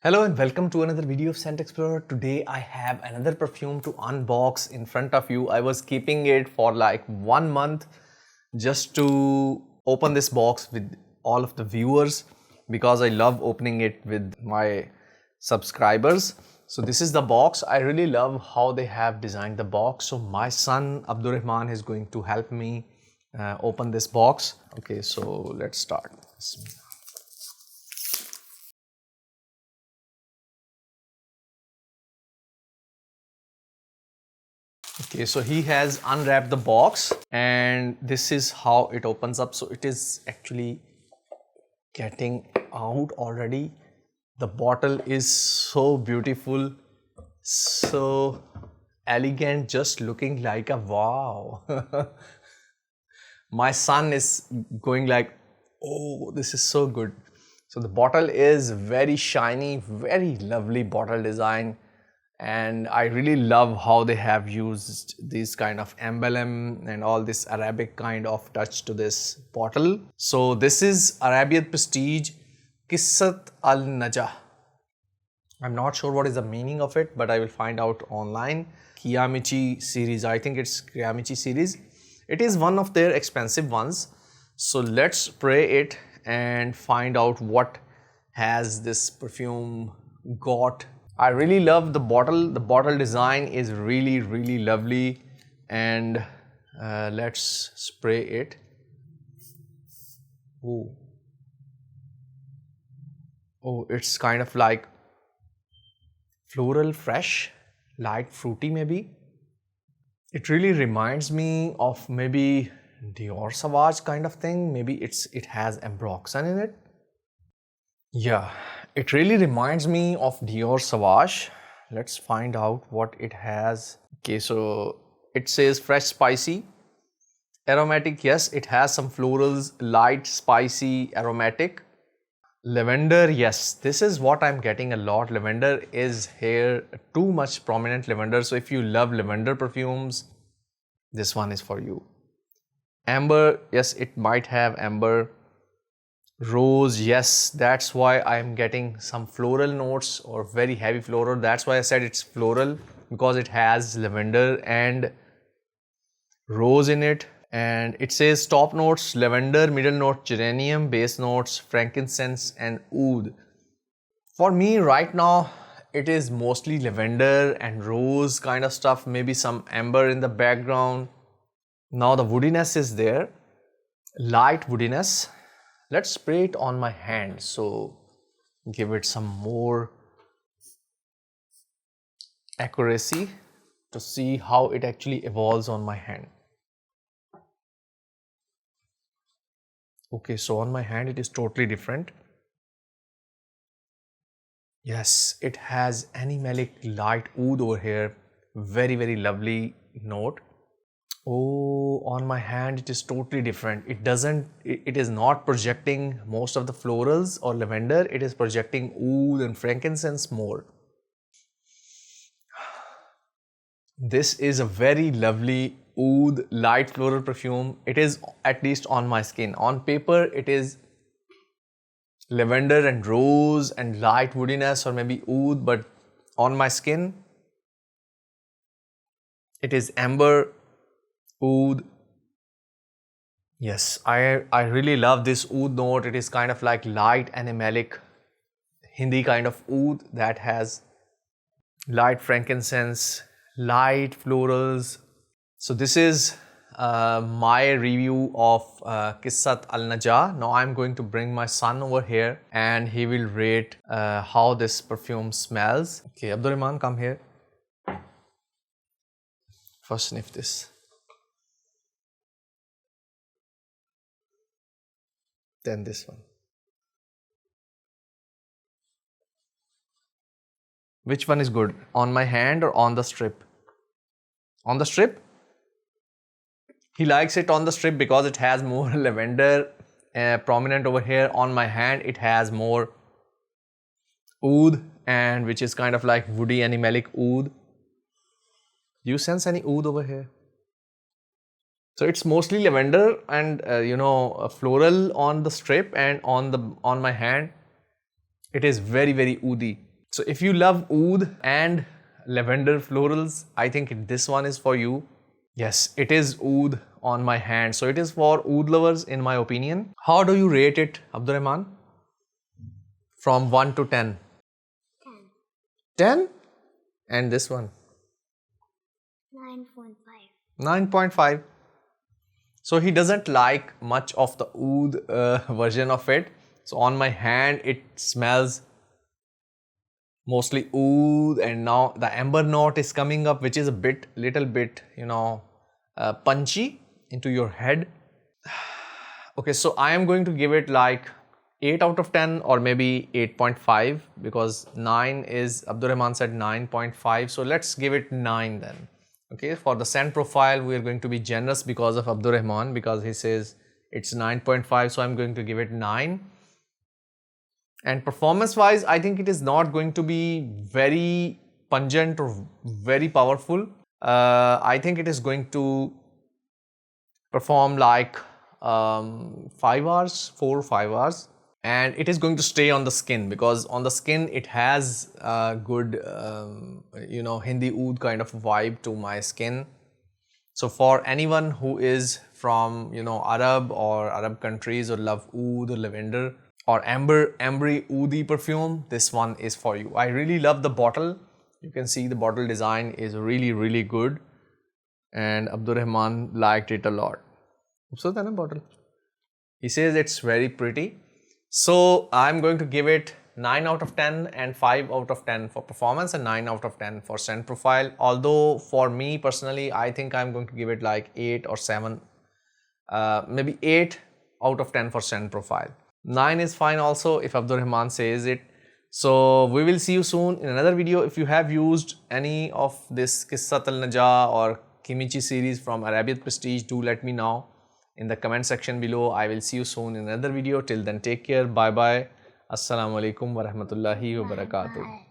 Hello and welcome to another video of Scent Explorer. Today I have another perfume to unbox in front of you. I was keeping it for like 1 month just to open this box with all of the viewers because I love opening it with my subscribers. So this is the box. I really love how they have designed the box. So my son Abdurrahman is going to help me open this box. Okay, so let's start. Okay, so he has unwrapped the box and this is how it opens up. So it is actually getting out already. The bottle is so beautiful, so elegant, just looking like a wow. My son is going like, oh, this is so good. So the bottle is very shiny, very lovely bottle design. And I really love how they have used this kind of emblem and all this Arabic kind of touch to this bottle. So this is Arabiyat Prestige Qissat Al Najah. I'm not sure what is the meaning of it, but I will find out online. Kiamichi series, I think it's Kiamichi series. It is one of their expensive ones. So let's spray it and find out what has this perfume got. I really love the bottle. The bottle design is really lovely, and let's spray it. Oh, it's kind of like floral, fresh, light fruity maybe. It really reminds me of maybe Dior Sauvage kind of thing. Maybe it has ambroxan in it. Yeah, it really reminds me of Dior Sauvage. Let's find out what it has. Okay, so it says fresh, spicy, aromatic. Yes, it has some florals, light, spicy, aromatic. Lavender, yes, this is what I'm getting a lot. Lavender is here, too much prominent lavender. So if you love lavender perfumes, this one is for you. Amber, yes, it might have amber. Rose, yes, that's why I'm getting some floral notes or very heavy floral. That's why I said it's floral, because it has lavender and rose in it. And it says top notes lavender, middle note geranium, base notes frankincense and oud. For me right now it is mostly lavender and rose kind of stuff, maybe some amber in the background. Now the woodiness is there, light woodiness. Let's spray it on my hand, so give it some more accuracy to see how it actually evolves on my hand. Okay, so on my hand it is totally different. Yes, it has animalic light oud over here, very lovely note. Oh, on my hand it is totally different. It is not projecting most of the florals or lavender. It is projecting oud and frankincense more. This is a very lovely oud light floral perfume. It is at least on my skin. On paper it is lavender and rose and light woodiness or maybe oud, but on my skin it is amber, oud. Yes, I really love this oud note. It is kind of like light animalic Hindi kind of oud that has light frankincense, light florals. So this is my review of Qissat Al Najah. Now I'm going to bring my son over here and he will rate how this perfume smells. Okay, Abdurrahman, come here. First sniff this. Then this one. Which one is good? On my hand or on the strip? On the strip? He likes it on the strip because it has more lavender prominent over here. On my hand it has more oud, and which is kind of like woody animalic oud. Do you sense any oud over here? So it's mostly lavender and floral on the strip, and on my hand it is very oudy. So if you love oud and lavender florals, I think this one is for you. Yes, it is oud on my hand. So it is for oud lovers in my opinion. How do you rate it, Abdurrahman? From 1 to 10? 10? And this one? 9.5. 9.5. So he doesn't like much of the oud version of it. So on my hand it smells mostly oud, and now the amber note is coming up, which is a little bit, punchy into your head. Okay, so I am going to give it like 8 out of 10 or maybe 8.5 because 9 is, Abdurrahman said 9.5. So let's give it 9 then. Okay, for the scent profile, we are going to be generous because of Abdurrahman, because he says it's 9.5. So I'm going to give it 9. And performance wise, I think it is not going to be very pungent or very powerful. I think it is going to perform like 5 hours, 4 or 5 hours. And it is going to stay on the skin, because on the skin it has a good, Hindi oud kind of vibe to my skin. So for anyone who is from, Arab or Arab countries or love oud or lavender or ambery oudi perfume, this one is for you. I really love the bottle. You can see the bottle design is really good, and Abdurrahman liked it a lot. Bottle. He says it's very pretty. So I'm going to give it 9 out of 10 and 5 out of 10 for performance and 9 out of 10 for scent profile. Although for me personally, I think I'm going to give it like 8 or 7, maybe 8 out of 10 for scent profile. 9 is fine also if Abdurrahman says it. So we will see you soon in another video. If you have used any of this Qissat Al Najah or Kiamichi series from Arabiyat Prestige, do let me know in the comment section below. I will see you soon in another video. Till then, take care. Bye bye. Assalamu alaikum wa rahmatullahi wa barakatuh.